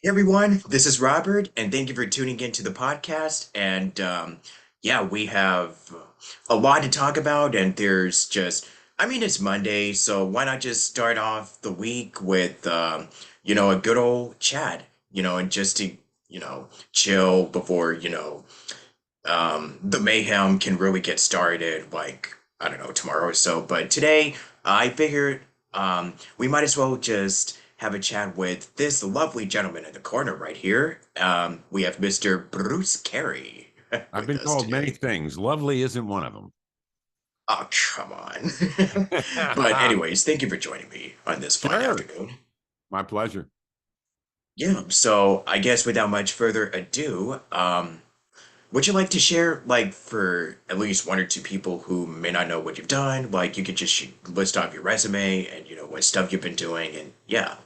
Hey everyone, this is Robert, and thank you for tuning into the podcast. And yeah, we have a lot to talk about, and it's Monday, so why not just start off the week with, a good old chat, and just to, chill before, the mayhem can really get started, like, I don't know, tomorrow or so. But today, I figured we might as well just have a chat with this lovely gentleman in the corner right here. We have Mr. Bruce Carey I've with been us called many today. things. Lovely isn't one of them. Oh, come on. But anyways, thank you for joining me on this fine Sure. afternoon. My pleasure. Yeah, so I guess without much further ado, would you like to share, like, for at least one or two people who may not know what you've done? Like, you could just list off your resume and, what stuff you've been doing, and yeah,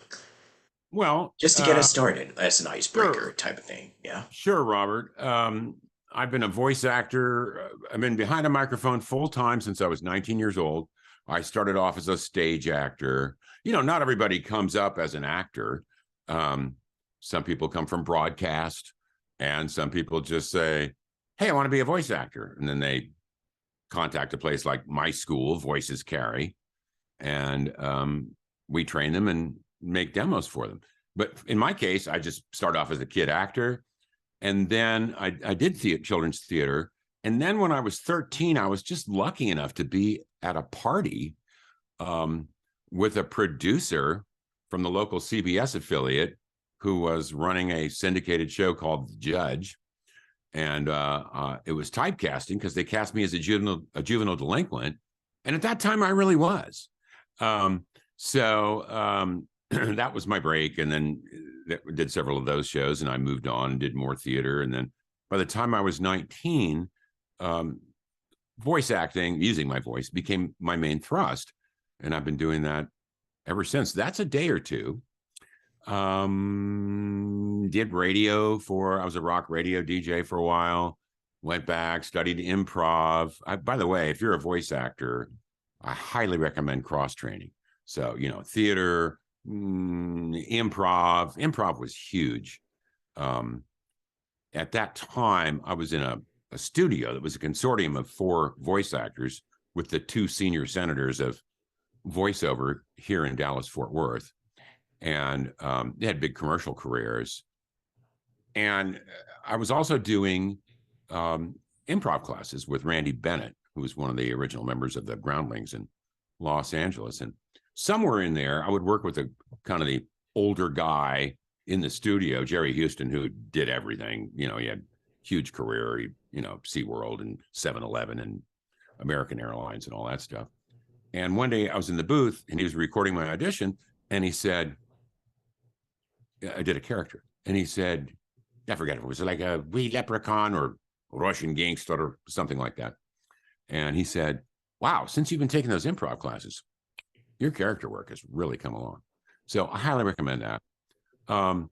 Well, just to get us started as an icebreaker sure, type of thing. Yeah. sure, Robert. I've been a voice actor. I've been behind a microphone full time since I was 19 years old. I started off as a stage actor. Not everybody comes up as an actor. Um, some people come from broadcast, and some people just say, "Hey, I want to be a voice actor," and then they contact a place like my school, Voices Carey, and we train them and make demos for them. But in my case, I just start off as a kid actor, and then I did children's theater. And then when I was 13, I was just lucky enough to be at a party um, with a producer from the local CBS affiliate who was running a syndicated show called The Judge. And it was typecasting because they cast me as a juvenile delinquent. And at that time, I really was. Um, so that was my break, and then did several of those shows, and I moved on and did more theater. And then by the time I was 19, um, voice acting, using my voice, became my main thrust, and I've been doing that ever since. That's a day or two. Did radio I was a rock radio DJ for a while. Went back, studied improv. By the way, if you're a voice actor, I highly recommend cross training. So, theater, improv. Improv was huge. Um, at that time, I was in a studio that was a consortium of 4 voice actors with the 2 senior senators of voiceover here in Dallas, Fort Worth. And they had big commercial careers. And I was also doing improv classes with Randy Bennett, who was one of the original members of the Groundlings in Los Angeles. And somewhere in there, I would work with a kind of the older guy in the studio, Jerry Houston, who did everything. He had huge career, SeaWorld and 7-Eleven and American Airlines and all that stuff. And one day I was in the booth and he was recording my audition, and he said, I did a character, and he said, I forget if it was like a wee leprechaun or Russian gangster or something like that. And he said, wow, since you've been taking those improv classes, your character work has really come along. So I highly recommend that. And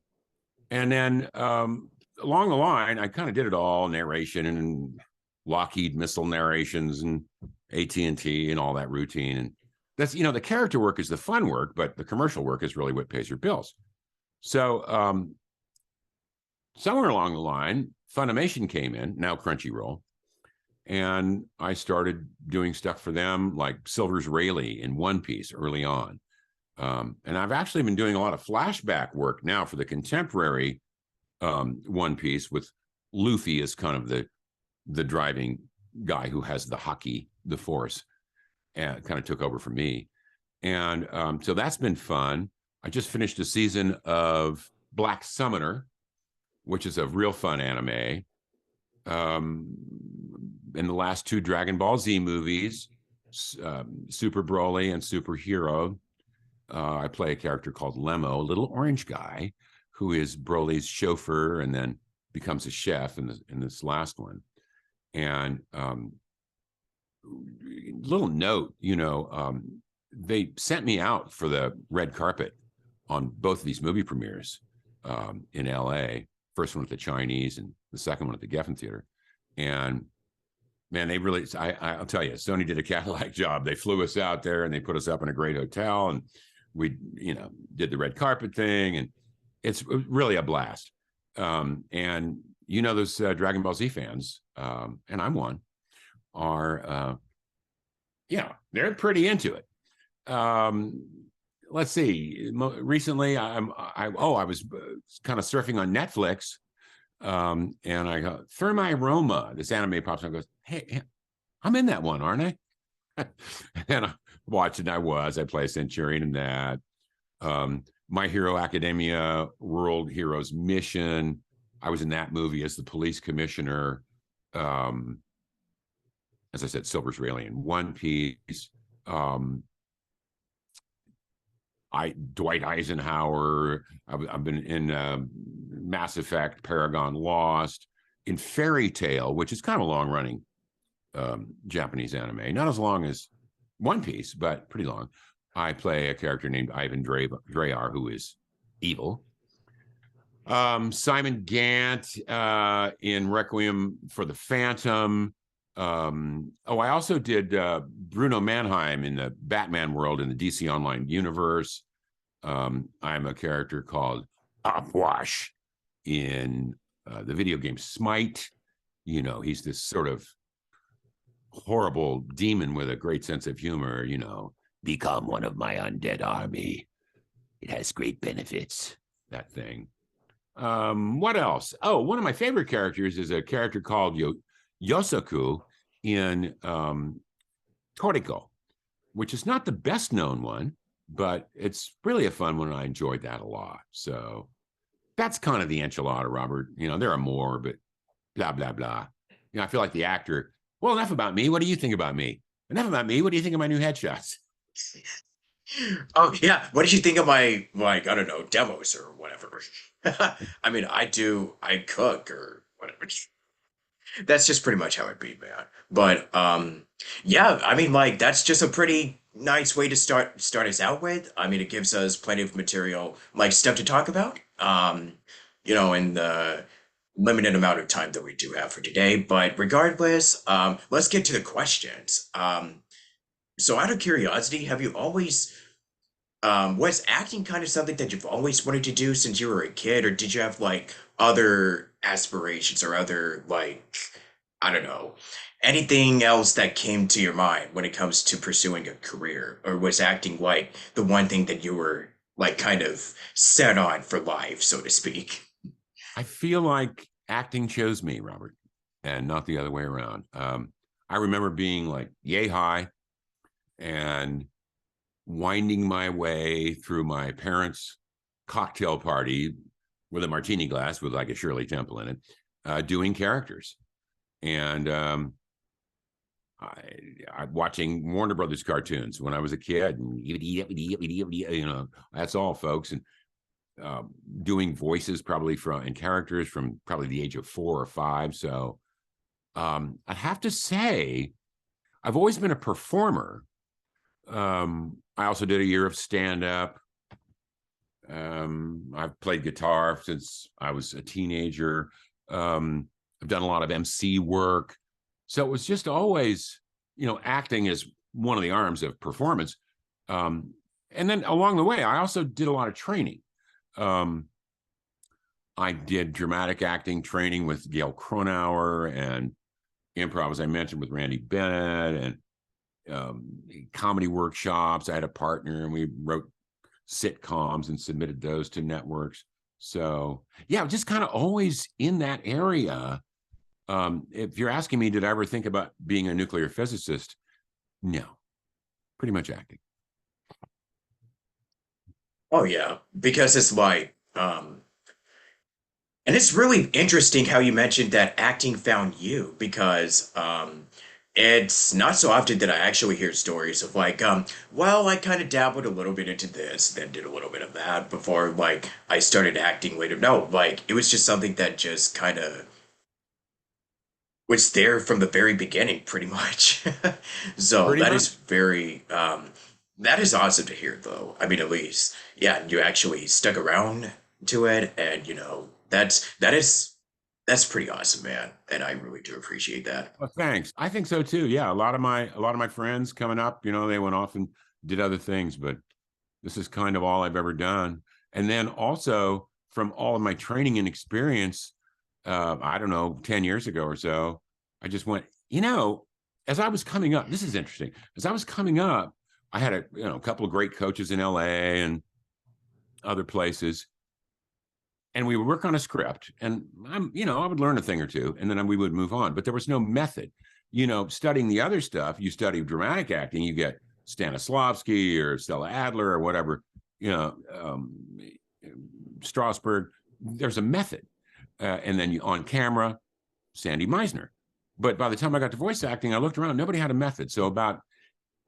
then along the line, I kind of did it all, narration and Lockheed missile narrations and AT&T and all that routine. And that's, the character work is the fun work, but the commercial work is really what pays your bills. So somewhere along the line, Funimation came in, now Crunchyroll, and I started doing stuff for them like Silver's Rayleigh in One Piece early on. And I've actually been doing a lot of flashback work now for the contemporary One Piece, with Luffy as kind of the driving guy who has the haki, the force, and kind of took over for me. And so that's been fun. I just finished a season of Black Summoner, which is a real fun anime. In the last 2 Dragon Ball Z movies, Super Broly and Super Hero, I play a character called Lemo, a little orange guy who is Broly's chauffeur and then becomes a chef in this last one. And little note, they sent me out for the red carpet on both of these movie premieres in LA. First one at the Chinese and the second one at the Geffen Theater. And man, they really, I'll tell you, Sony did a Cadillac job. They flew us out there and they put us up in a great hotel, and we, did the red carpet thing. And it's really a blast. And you know, those Dragon Ball Z fans, and I'm one, are yeah, they're pretty into it. Um, let's see. Recently, I was kind of surfing on Netflix, and I go Thermi Roma. This anime pops up and goes, "Hey, I'm in that one, aren't I?" And I watched it. And I play a Centurion in that. My Hero Academia, World Heroes Mission. I was in that movie as the police commissioner. Um, as I said, Silver's Alien, One Piece. Um, Dwight Eisenhower. I've been in Mass Effect, Paragon Lost, in Fairy Tale, which is kind of a long running Japanese anime, not as long as One Piece, but pretty long. I play a character named Ivan Dreyar, who is evil. Simon Gant in Requiem for the Phantom. I also did Bruno Mannheim in the Batman world in the DC Online universe. I'm a character called Upwash in the video game Smite. You know, he's this sort of horrible demon with a great sense of humor. You know, become one of my undead army. It has great benefits. That thing. What else? Oh, one of my favorite characters is a character called Yosaku in Toriko, which is not the best known one, but it's really a fun one. And I enjoyed that a lot. So that's kind of the enchilada, Robert. You know, there are more, but blah, blah, blah. You know, I feel like the actor. Well, enough about me. What do you think about me? Enough about me. What do you think of my new headshots? Oh yeah, what did you think of my, like, I don't know, demos or whatever? I mean, I cook or whatever. That's just pretty much how it be, man. But yeah, I mean, like, that's just a pretty nice way to start us out with. I mean, it gives us plenty of material, like stuff to talk about. In the limited amount of time that we do have for today. But regardless, let's get to the questions. So out of curiosity, have you always was acting kind of something that you've always wanted to do since you were a kid, or did you have like other aspirations or other, like, I don't know, anything else that came to your mind when it comes to pursuing a career? Or was acting like the one thing that you were like kind of set on for life, so to speak? I feel like acting chose me, Robert, and not the other way around. I remember being like yay high and winding my way through my parents' cocktail party with a martini glass with like a Shirley Temple in it, doing characters. And I watching Warner Brothers cartoons when I was a kid, and you know, that's all, folks. And uh, doing voices probably from and characters from probably the age of 4 or 5. So I have to say, I've always been a performer. I also did a year of stand up. I've played guitar since I was a teenager. I've done a lot of MC work. So it was just always, you know, acting is one of the arms of performance. And then along the way, I also did a lot of training. Um, I did dramatic acting training with Gail Cronauer and improv, as I mentioned, with Randy Bennett, and comedy workshops. I had a partner and we wrote sitcoms and submitted those to networks. So yeah, just kind of always in that area. If you're asking me, did I ever think about being a nuclear physicist? No, pretty much acting. Oh yeah, because it's like and it's really interesting how you mentioned that acting found you, because it's not so often that I actually hear stories of like, well, I kind of dabbled a little bit into this, then did a little bit of that before like I started acting later. No, like it was just something that just kind of was there from the very beginning, pretty much. So Pretty that much. is very that is awesome to hear, though. I mean, at least, yeah, you actually stuck around to it, and you know, that's pretty awesome, man. And I really do appreciate that. Well, thanks. I think so too. Yeah, a lot of my friends coming up, you know, they went off and did other things, but this is kind of all I've ever done. And then also from all of my training and experience, I don't know, 10 years ago or so, I just went, as I was coming up, this is interesting. As I was coming up, I had a couple of great coaches in LA and other places, and we would work on a script, and I would learn a thing or two, and then we would move on. But there was no method. Studying the other stuff, you study dramatic acting, you get Stanislavski or Stella Adler or whatever, Strasberg. There's a method, and then on camera, Sandy Meisner. But by the time I got to voice acting, I looked around, nobody had a method. So about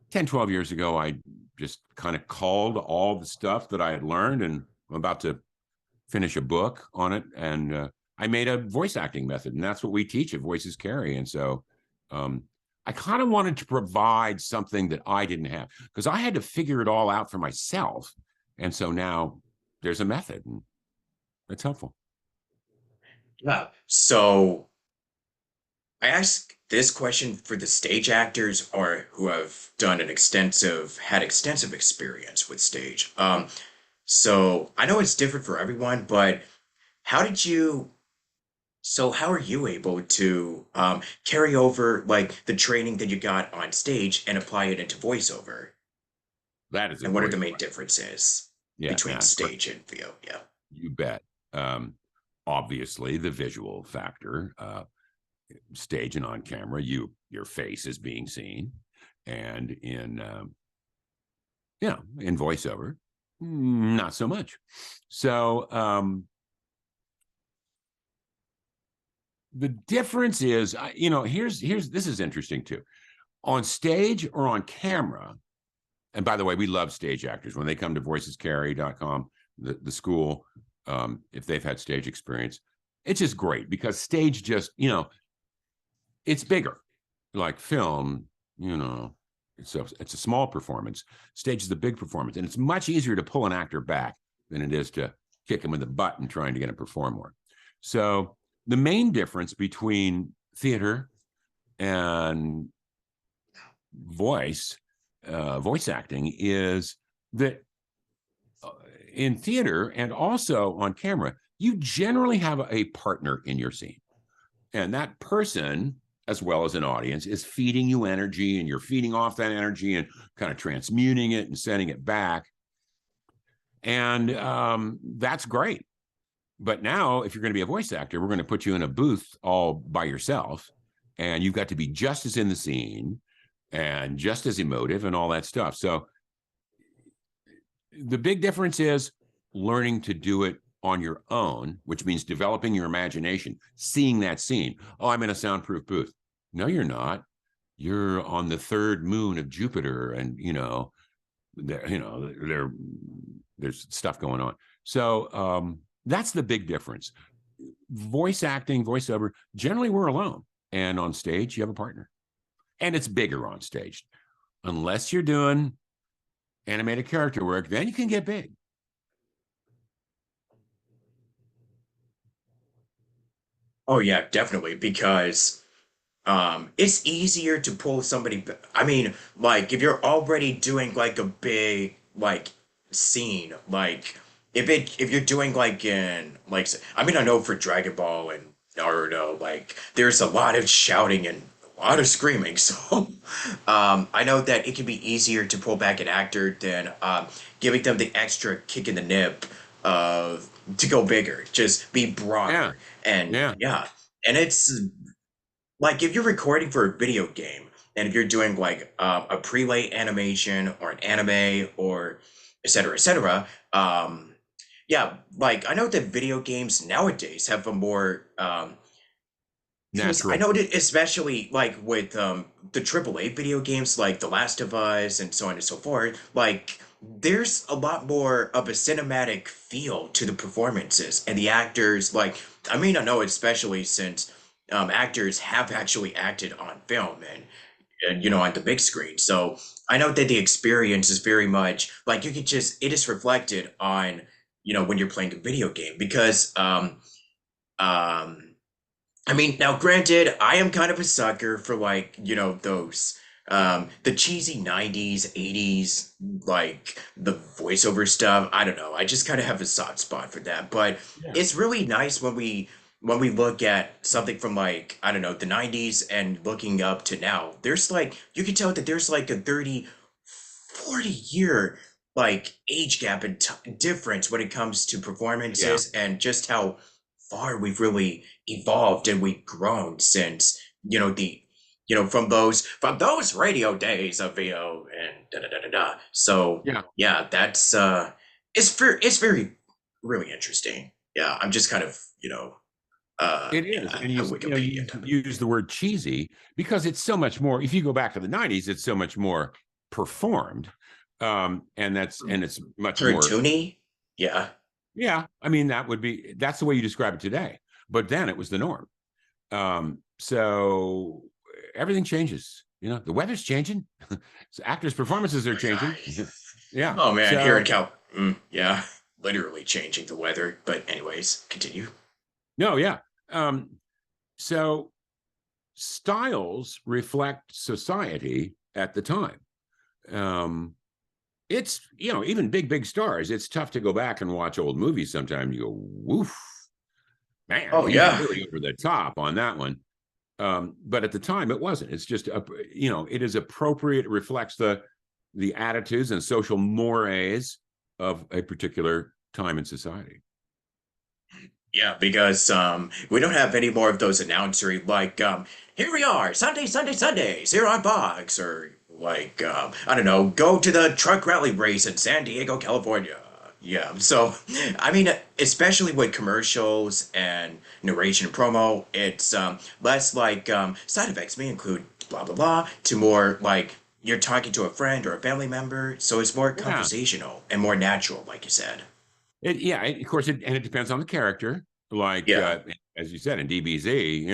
10, 12 years ago, I just kind of called all the stuff that I had learned, and I'm about to finish a book on it. And I made a voice acting method, and that's what we teach at Voices Carey. And so I kind of wanted to provide something that I didn't have, because I had to figure it all out for myself. And so now there's a method, and it's helpful. Yeah. So I ask this question for the stage actors or who have had extensive experience with stage. So I know it's different for everyone, but how did you, how are you able to carry over like the training that you got on stage and apply it into voiceover? That is a And what are the great main question. differences Yeah, between man, great. stage and VO? Yeah. You bet. Obviously, the visual factor, stage and on camera, your face is being seen, and in voiceover, not so much. So the difference is, here's this is interesting too. On stage or on camera, and by the way, we love stage actors when they come to voicescarry.com, the school. If they've had stage experience, it's just great, because stage just, it's bigger, like film, it's a small performance. Stage is a big performance, and it's much easier to pull an actor back than it is to kick him in the butt and trying to get him to perform more. So the main difference between theater and voice acting is that in theater and also on camera, you generally have a partner in your scene. And that person, as well as an audience, is feeding you energy, and you're feeding off that energy and kind of transmuting it and sending it back. And that's great. But now, if you're going to be a voice actor, we're going to put you in a booth all by yourself, and you've got to be just as in the scene and just as emotive and all that stuff. So the big difference is learning to do it on your own, which means developing your imagination, seeing that scene. Oh, I'm in a soundproof booth. No, you're not. You're on the third moon of Jupiter, and there's stuff going on. So that's the big difference. Voice acting, voiceover, generally we're alone, and on stage you have a partner, and it's bigger on stage, unless you're doing animated character work. Then you can get big. Oh yeah, definitely because it's easier to pull somebody I mean, like if you're already doing like a big like scene, like if you're doing like in like I mean I know for Dragon Ball and Naruto, like there's a lot of shouting and a lot of screaming, so I know that it can be easier to pull back an actor than giving them the extra kick in the nip of to go bigger, just be Yeah, broader. And yeah. yeah, and it's like if you're recording for a video game and if you're doing like a prelay animation or an anime or et cetera, yeah, like I know that video games nowadays have a more because I Natural. know that especially like with the AAA video games like The Last of Us and so on and so forth, like there's a lot more of a cinematic feel to the performances and the actors. Like, I mean, I know especially since actors have actually acted on film and on the big screen. So I know that the experience is very much like you could just it is reflected on when you're playing a video game because um I mean, now granted, I am kind of a sucker for like, those. The cheesy 90s, 80s, like the voiceover stuff. I don't know. I just kind of have a soft spot for that. But Yeah. it's really nice when we look at something from like, I don't know, the 90s and looking up to now. There's like you can tell that there's like a 30, 40 year like age gap and difference when it comes to Yeah. performances and just how far we've really evolved and we've grown since the from those radio days of VO and da da da da da. So Yeah. yeah, that's it's very really interesting. Yeah, I'm just kind of It is. yeah, And you Wikipedia time. use the word cheesy because it's so much more. If you go back to the 90s, it's so much more performed. And it's much more, Cartoony? Yeah. yeah. I mean, that's the way you describe it today. But then it was the norm. So everything changes. The weather's changing. So actors' performances are changing. Yeah. Oh man, here in So yeah, literally changing the weather. But anyways, continue. no, yeah. Um, so styles reflect society at the time. Um, it's even big stars. It's tough to go back and watch old movies. Sometimes you go, "Woof, man, Oh he's yeah. really over the top on that one." But at the time, it wasn't. It's just it is appropriate. It reflects the attitudes and social mores of a particular time in society. Yeah, because we don't have any more of those announcery like here we are, Sundays here on Fox, or like I don't know, go to the truck rally race in San Diego, California. Yeah, so I mean, especially with commercials and narration promo, it's less like side effects may include blah blah blah to more like you're talking to a friend or a family member, so it's more Yeah, conversational and more natural, like you said. yeah. Of course, it depends on the character. Like Yeah, as you said in DBZ,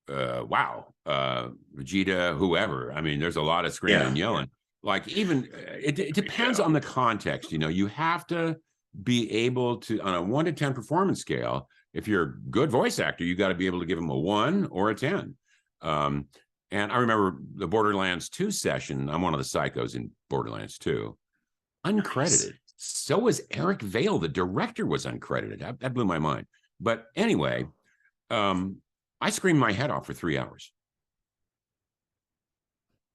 wow, Vegeta, whoever. I mean, there's a lot of screaming yeah. and yelling. Like even it depends Yeah. on the context. You have to be able to on a 1 to 10 performance scale. If you're a good voice actor, you got to be able to give them a 1 or a 10. Um, and I remember the Borderlands 2 session. I'm one of the psychos in Borderlands 2, Nice. uncredited. So was Eric Vale. The director was uncredited. That blew my mind. But anyway, um, I screamed my head off for 3 hours.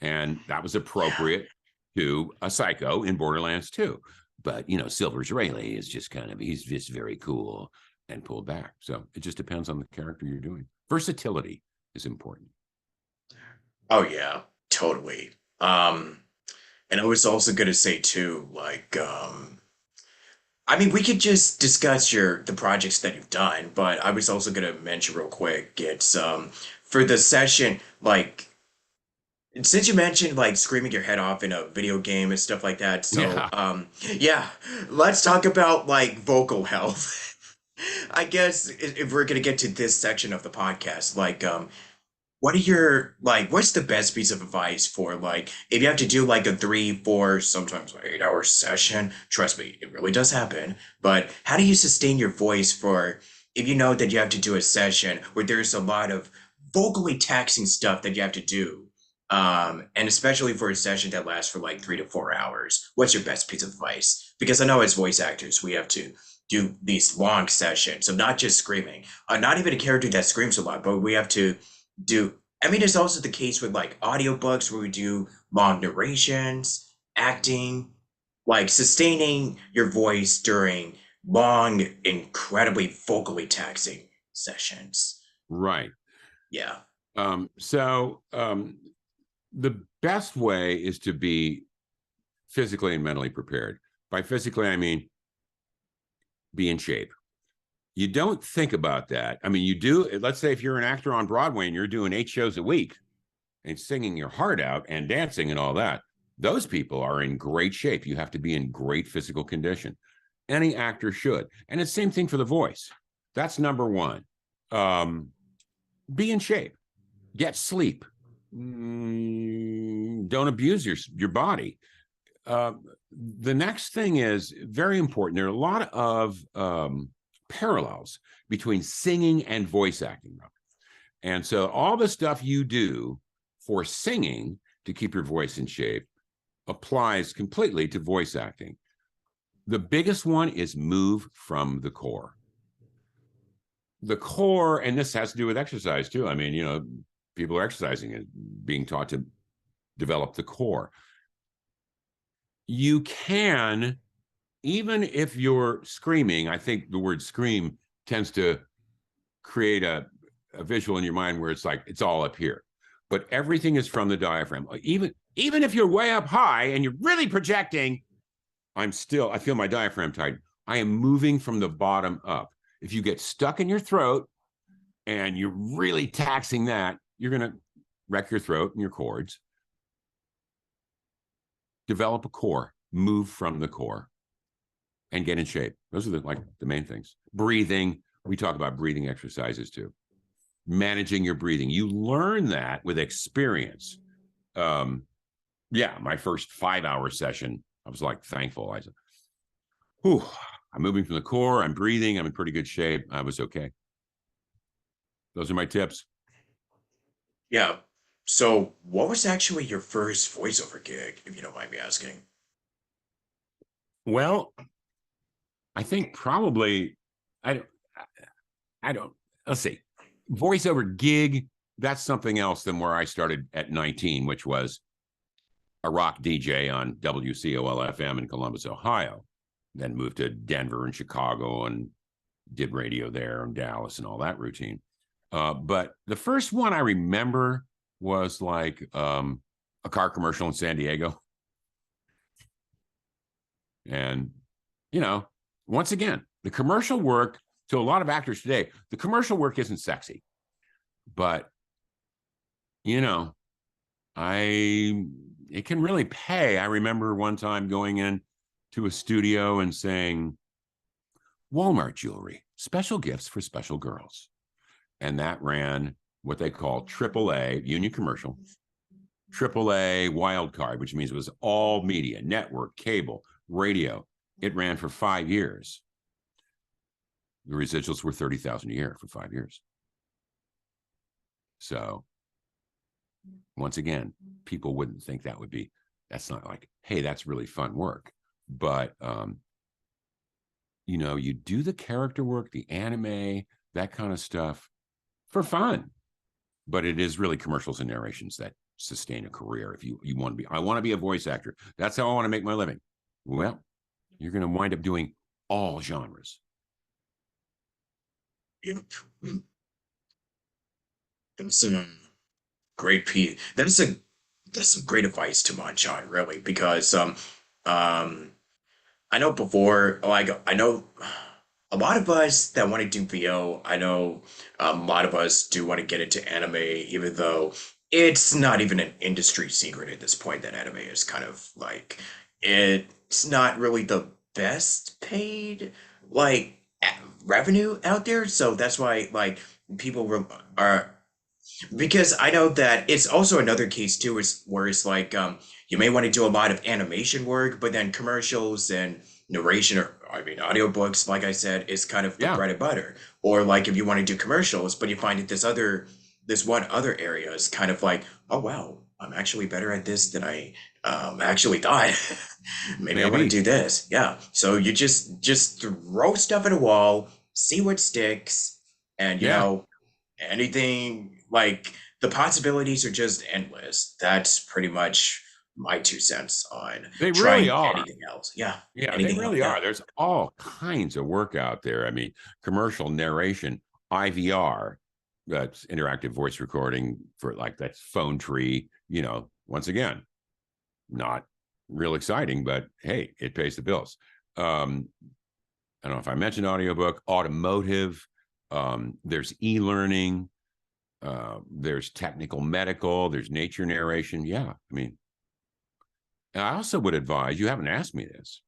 And that was Yeah. appropriate to a psycho in Borderlands 2. But, Silver's Rayleigh is just he's just very cool and pulled back. So it just depends on the character you're doing. Versatility is important. Oh yeah, totally. And I was also gonna say too, like, I mean, we could just discuss the projects that you've done, but I was also gonna mention real quick, it's for the session, like since you mentioned like screaming your head off in a video game and stuff like that, so Yeah. yeah, let's talk about like vocal health. I guess if we're gonna get to this section of the podcast, like what are your like what's the best piece of advice for like if you have to do like a 3, 4, sometimes like 8 hour session? Trust me, it really does happen. But how do you sustain your voice for if you know that you have to do a session where there's a lot of vocally taxing stuff that you have to do? And especially for a session that lasts for like 3 to 4 hours, what's your best piece of advice? Because I know as voice actors, we have to do these long sessions of not just screaming, not even a character that screams a lot, but we have to do I mean it's also the case with like audiobooks where we do long narrations, acting, like sustaining your voice during long, incredibly vocally taxing sessions. Right. Yeah. So the best way is to be physically and mentally prepared. By physically, I mean be in shape. You don't think about that. I mean, you do. Let's say if you're an actor on Broadway and you're doing 8 shows a week and singing your heart out and dancing and all that, those people are in great shape. You have to be in great physical condition. Any actor should. And it's the same thing for the voice. That's number one. Be in shape. Get sleep. Don't abuse your body. Uh, the next thing is very important. There are a lot of parallels between singing and voice acting. And so all the stuff you do for singing to keep your voice in shape applies completely to voice acting. The biggest one is move from the core. The core, and this has to do with exercise too. I mean, people are exercising and being taught to develop the core. You can, even if you're screaming, I think the word scream tends to create a visual in your mind where it's like it's all up here, but everything is from the diaphragm. Even if you're way up high and you're really projecting, I feel my diaphragm tight. I am moving from the bottom up. If you get stuck in your throat and you're really taxing that, you're going to wreck your throat and your cords. Develop a core, move from the core, and get in shape. Those are the main things. Breathing. We talk about breathing exercises too. Managing your breathing. You learn that with experience. My first 5-hour session, I was thankful. I said, whew, I'm moving from the core. I'm breathing. I'm in pretty good shape. I was okay. Those are my tips. Yeah. So, what was actually your first voiceover gig, if you don't mind me asking? Well, I think probably, I don't, let's see, voiceover gig, that's something else than where I started at 19, which was a rock DJ on WCOL-FM in Columbus, Ohio. Then moved to Denver and Chicago and did radio there and Dallas and all that routine. But the first one I remember was a car commercial in San Diego. And, once again, the commercial work, to a lot of actors today, the commercial work isn't sexy. But, it can really pay. I remember one time going in to a studio and saying, Walmart jewelry, special gifts for special girls. And that ran what they call AAA, union commercial, AAA wild card, which means it was all media, network, cable, radio. It ran for 5 years. The residuals were $30,000 a year for 5 years. So once again, people wouldn't think that's not hey, that's really fun work. But, you do the character work, the anime, that kind of stuff for fun. But it is really commercials and narrations that sustain a career. If you want to be, I want to be a voice actor. That's how I want to make my living. Well, you're going to wind up doing all genres. That's some great piece. That's some great advice to Monchan, really, because um I know before, I know a lot of us that want to do VO, I know a lot of us do want to get into anime, even though it's not even an industry secret at this point that anime is kind of it's not really the best paid, revenue out there. So that's why, people are because I know that it's also another case too, is where it's you may want to do a lot of animation work, but then commercials and narration, or I mean audiobooks, like I said, is kind of the Yeah, bread and butter. Or if you want to do commercials, but you find that this one other area is kind of oh wow, I'm actually better at this than I actually thought. Maybe I want to maybe. do this. Yeah. So you just throw stuff at a wall, see what sticks, and Yeah, anything, the possibilities are just endless. That's pretty much my 2 cents on they really trying are. anything else. Yeah, Yeah, they anything else. really Yeah. are. There's all kinds of work out there. I mean, commercial narration, IVR, that's interactive voice recording for that's phone tree, once again, not real exciting, but hey, it pays the bills. I don't know if I mentioned audiobook, automotive, there's e-learning, there's technical medical, there's nature narration. Yeah, I mean, and I also would advise, you haven't asked me this,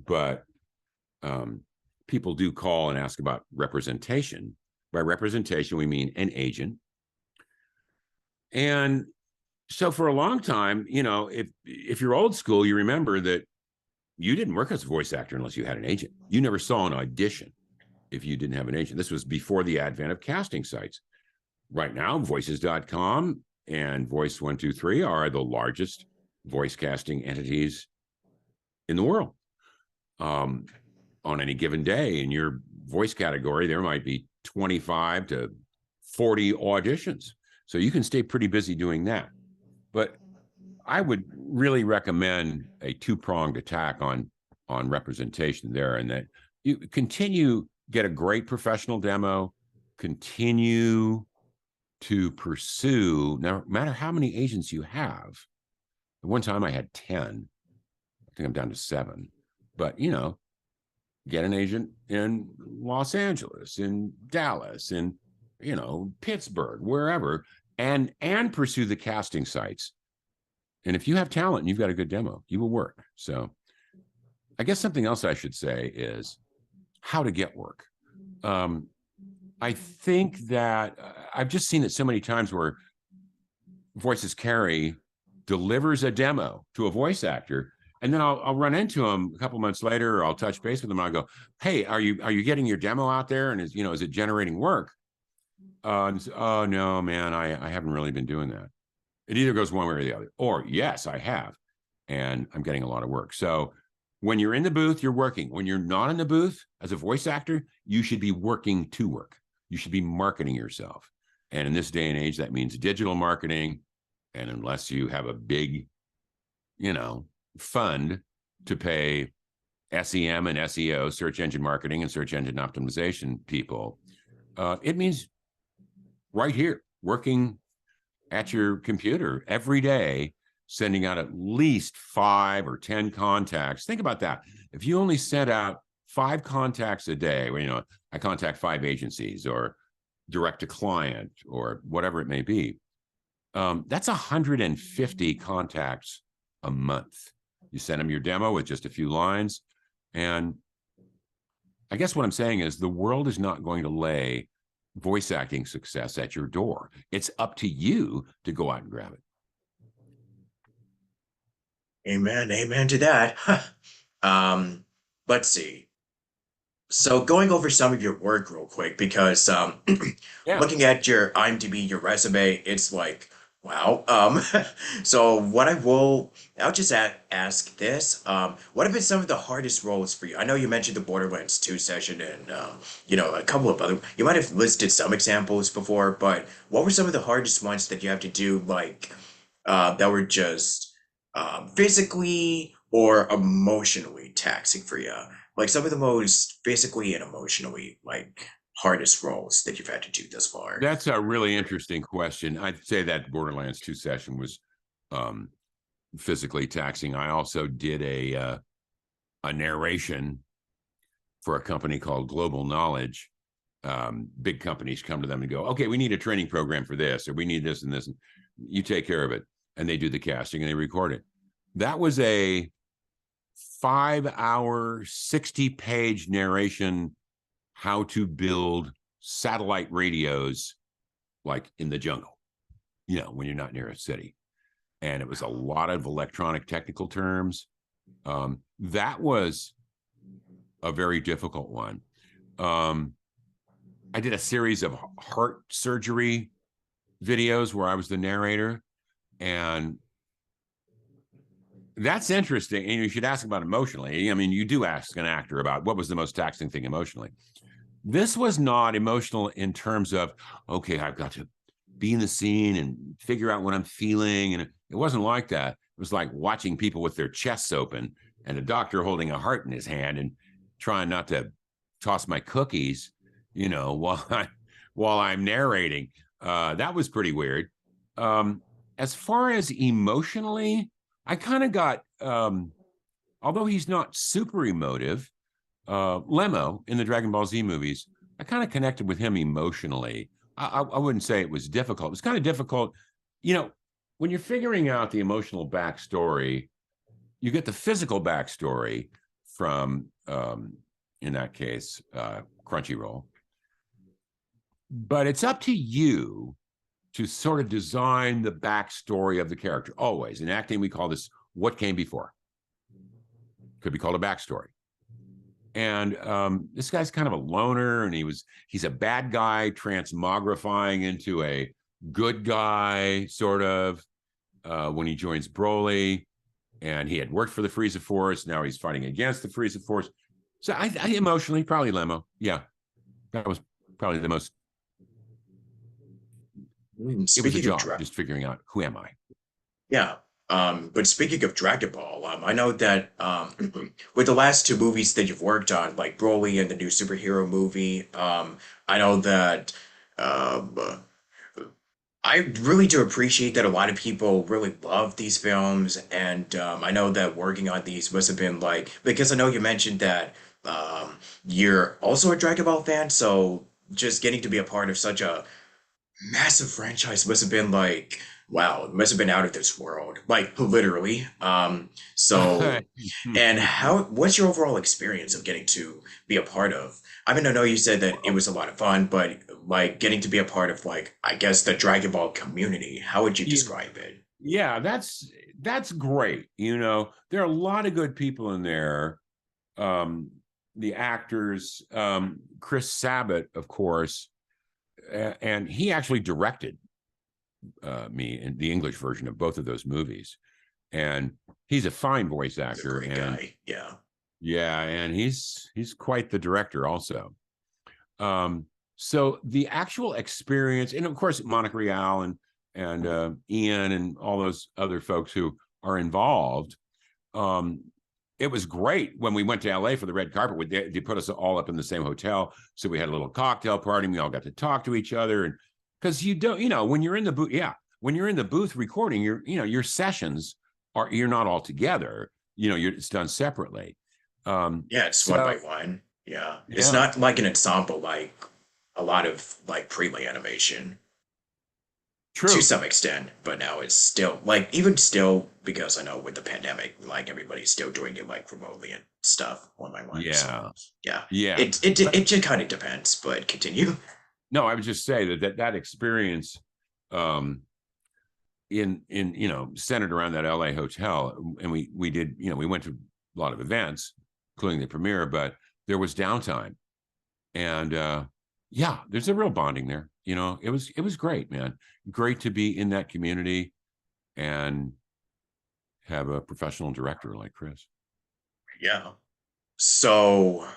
but people do call and ask about representation. By representation, we mean an agent. And so for a long time, if you're old school, you remember that you didn't work as a voice actor unless you had an agent. You never saw an audition if you didn't have an agent. This was before the advent of casting sites. Right now, voices.com and Voice 123 are the largest voice casting entities in the world. On any given day in your voice category, there might be 25 to 40 auditions. So you can stay pretty busy doing that. But I would really recommend a two-pronged attack on representation there, and that you continue, get a great professional demo, continue to pursue, no matter how many agents you have. At one time I had 10. I think I'm down to 7. But, you know, get an agent in Los Angeles, in Dallas, in, you know, Pittsburgh, wherever, and pursue the casting sites. And if you have talent and you've got a good demo, you will work. So I guess something else I should say is how to get work. I think that I've just seen it so many times where Voices Carey delivers a demo to a voice actor, and then I'll run into him a couple months later, or I'll touch base with him. I'll go, "Hey, are you getting your demo out there? And is it generating work?" Oh no, man, I haven't really been doing that. It either goes one way or the other. Or yes, I have, and I'm getting a lot of work. So when you're in the booth, you're working. When you're not in the booth as a voice actor, you should be working to work. You should be marketing yourself. And in this day and age, that means digital marketing. And unless you have a big, fund to pay SEM and SEO, search engine marketing and search engine optimization people, it means right here, working at your computer every day, sending out at least 5 or 10 contacts. Think about that. If you only sent out 5 contacts a day, I contact 5 agencies or direct to client or whatever it may be, that's 150 contacts a month. You send them your demo with just a few lines. And I guess what I'm saying is the world is not going to lay voice acting success at your door. It's up to you to go out and grab it. Amen. Amen to that. Let's see. So going over some of your work real quick, because Yeah. looking at your IMDb, your resume, it's like, wow. So I'll just ask this. What have been some of the hardest roles for you? I know you mentioned the Borderlands 2 session and, a couple of other, you might have listed some examples before, but what were some of the hardest ones that you have to do, like, that were just physically or emotionally taxing for you? Like some of the most physically and emotionally like hardest roles that you've had to do thus far. That's a really interesting question. I'd say that Borderlands 2 session was physically taxing. I also did a narration for a company called Global Knowledge. Big companies come to them and go, "Okay, we need a training program for this, or we need this and this, and you take care of it." And they do the casting and they record it. That was a 5-hour, 60-page narration, how to build satellite radios like in the jungle, when you're not near a city. And it was a lot of electronic technical terms. That was a very difficult one. I did a series of heart surgery videos where I was the narrator, and that's interesting. And you should ask about emotionally. I mean, you do ask an actor about what was the most taxing thing emotionally. This was not emotional in terms of, okay, I've got to be in the scene and figure out what I'm feeling. And it wasn't like that. It was like watching people with their chests open and a doctor holding a heart in his hand and trying not to toss my cookies, while I'm narrating. That was pretty weird. As far as emotionally, I kind of got, although he's not super emotive, Lemo in the Dragon Ball Z movies, I kind of connected with him emotionally. I wouldn't say it was difficult. It was kind of difficult. When you're figuring out the emotional backstory, you get the physical backstory from, in that case, Crunchyroll. But it's up to you to sort of design the backstory of the character. Always. In acting, we call this what came before. Could be called a backstory. And this guy's kind of a loner, and he's a bad guy transmogrifying into a good guy, sort of, when he joins Broly, and he had worked for the Frieza Force. Now he's fighting against the Frieza Force. So I emotionally, probably Lemo. Yeah, that was probably the most. It was a Speaking of job, Dragon, just figuring out who am I. yeah. But speaking of Dragon Ball, I know that with the last two movies that you've worked on, like Broly and the new superhero movie, I know that um, I really do appreciate that a lot of people really love these films, and I know that working on these must have been like because I know you mentioned that you're also a Dragon Ball fan, so just getting to be a part of such a massive franchise must have been like wow, it must have been out of this world, like literally. So and how what's your overall experience of getting to be a part of? I mean, I know you said that it was a lot of fun, but like getting to be a part of like I guess the Dragon Ball community, how would you Yeah, describe it? yeah, that's great. There are a lot of good people in there. Um, the actors, Chris Sabat, of course, and he actually directed me in the English version of both of those movies. And he's a fine voice He's a actor, great and guy. Yeah. yeah, and he's quite the director also. Um, so the actual experience, and of course Monica Rial and Ian and all those other folks who are involved. Um, it was great when we went to LA for the red carpet. They put us all up in the same hotel, so we had a little cocktail party. And we all got to talk to each other, and because you don't, when you're in the booth, yeah, when you're in the booth recording, your sessions you're not all together. It's done separately. Yeah, it's one by So one. Yeah. It's yeah, not like an ensemble like a lot of like pre animation. To true. some extent, but now it's still like even still because I know with the pandemic, like everybody's still doing it like remotely and stuff one by one. So Yeah, yeah, yeah. it just kind of depends. But continue. No, I would just say that experience, um, in centered around that LA hotel, and we did, we went to a lot of events, including the premiere, but there was downtime, and yeah, there's a real bonding there. It was great, man. Great to be in that community and have a professional director like Chris. Yeah. So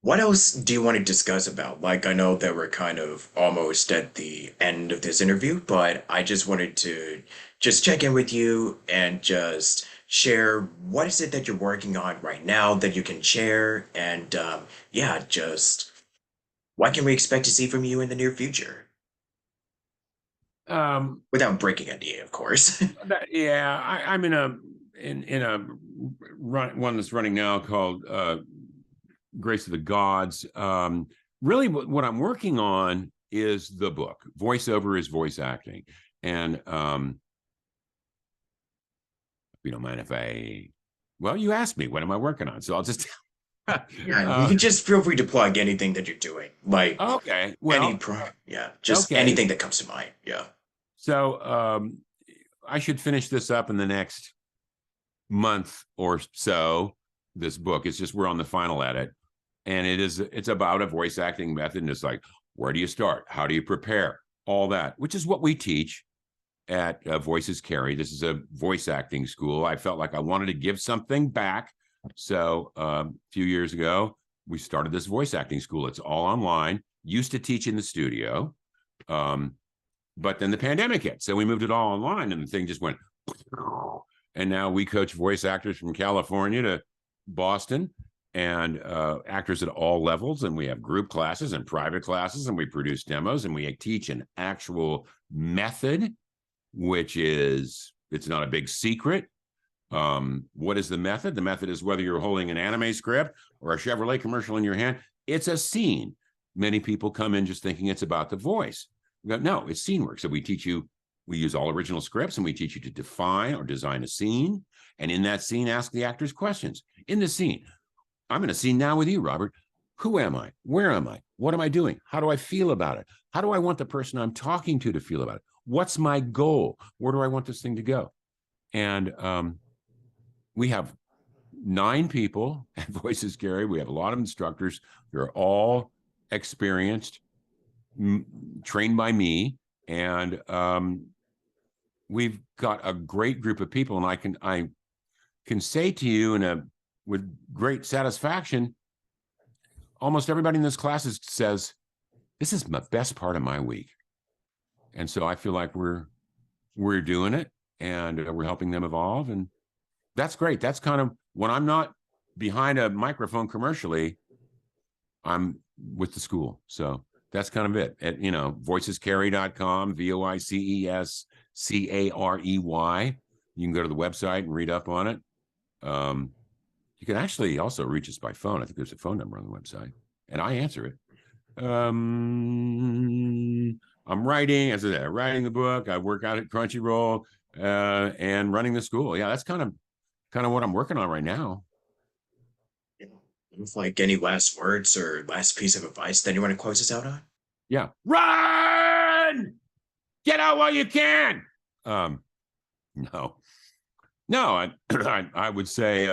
what else do you want to discuss about? Like I know that we're kind of almost at the end of this interview, but I just wanted to just check in with you and just share what is it that you're working on right now that you can share and yeah, just what can we expect to see from you in the near future? Um, Without breaking NDA, of course. yeah, I'm in a one that's running now called Grace of the Gods. Really, what I'm working on is the book. Voiceover is voice acting, and if you don't mind if well, you asked me what am I working on, so I'll just. Yeah, you can just feel free to plug anything that you're doing. Like Okay, any well, pro yeah, just okay. anything that comes to mind. Yeah. So I should finish this up in the next month or so. This book, it's just we're on the final edit, and it's about a voice acting method, and it's like, where do you start, how do you prepare, all that, which is what we teach at Voices Carey. This is a voice acting school. I felt like I wanted to give something back, so a few years ago we started this voice acting school. It's all online. Used to teach in the studio, um, but then the pandemic hit, so we moved it all online, and the thing just went. And now we coach voice actors from California to Boston, and actors at all levels. And we have group classes and private classes, and we produce demos, and we teach an actual method, which it's not a big secret. What is the method? The method is whether you're holding an anime script or a Chevrolet commercial in your hand, it's a scene. Many people come in just thinking it's about the voice. No, it's scene work. So we use all original scripts, and we teach you to define or design a scene. And in that scene, ask the actors questions. In the scene, I'm in a scene now with you, Robert. Who am I? Where am I? What am I doing? How do I feel about it? How do I want the person I'm talking to feel about it? What's my goal? Where do I want this thing to go? And we have 9 people at Voices Carey. We have a lot of instructors. They're all experienced, trained by me. And we've got a great group of people, and I can say to you with great satisfaction, almost everybody in this class says, this is the best part of my week. And so I feel like we're doing it, and we're helping them evolve, and that's great. That's kind of when I'm not behind a microphone commercially, I'm with the school. So that's kind of it. At voicescarey.com, VOICESCAREY. You can go to the website and read up on it. You can actually also reach us by phone. I think there's a phone number on the website, and I answer it. I'm writing, as I said, writing the book. I work out at Crunchyroll, and running the school. Yeah, that's kind of what I'm working on right now. With like any last words or last piece of advice that you want to close us out on? Yeah, run, get out while you can. Um, no, no, I would say,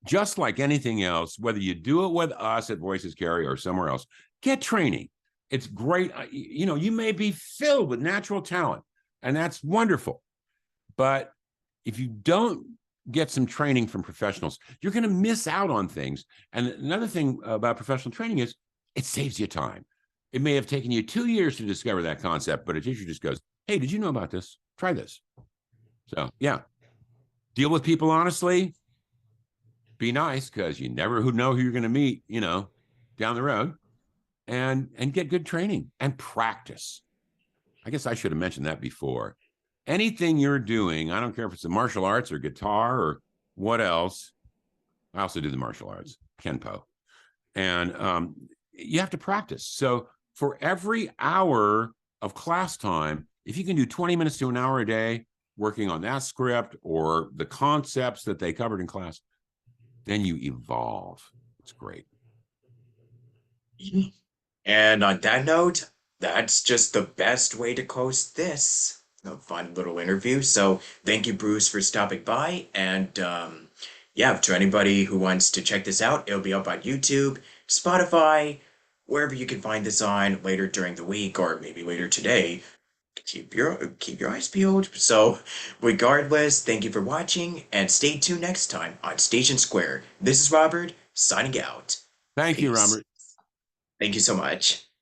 just like anything else, whether you do it with us at Voices Carey or somewhere else, get training. It's great. You may be filled with natural talent, and that's wonderful. But if you don't get some training from professionals, you're going to miss out on things. And another thing about professional training is it saves you time. It may have taken you 2 years to discover that concept, but a teacher just goes, hey, did you know about this? Try this. So, yeah, deal with people honestly. Be nice, because you never know who you're going to meet, down the road, and get good training and practice. I guess I should have mentioned that before. Anything you're doing, I don't care if it's the martial arts or guitar or what else. I also do the martial arts, Kenpo. And you have to practice. So for every hour of class time, if you can do 20 minutes to an hour a day working on that script or the concepts that they covered in class, then you evolve. It's great. And on that note, that's just the best way to close this a fun little interview. So thank you, Bruce, for stopping by. And yeah, to anybody who wants to check this out, it'll be up on YouTube, Spotify, wherever you can find this on later during the week or maybe later today. Keep your eyes peeled. So, regardless, thank you for watching and stay tuned next time on Station Square. This is Robert signing out. Thank you, Peace. Robert. Thank you so much.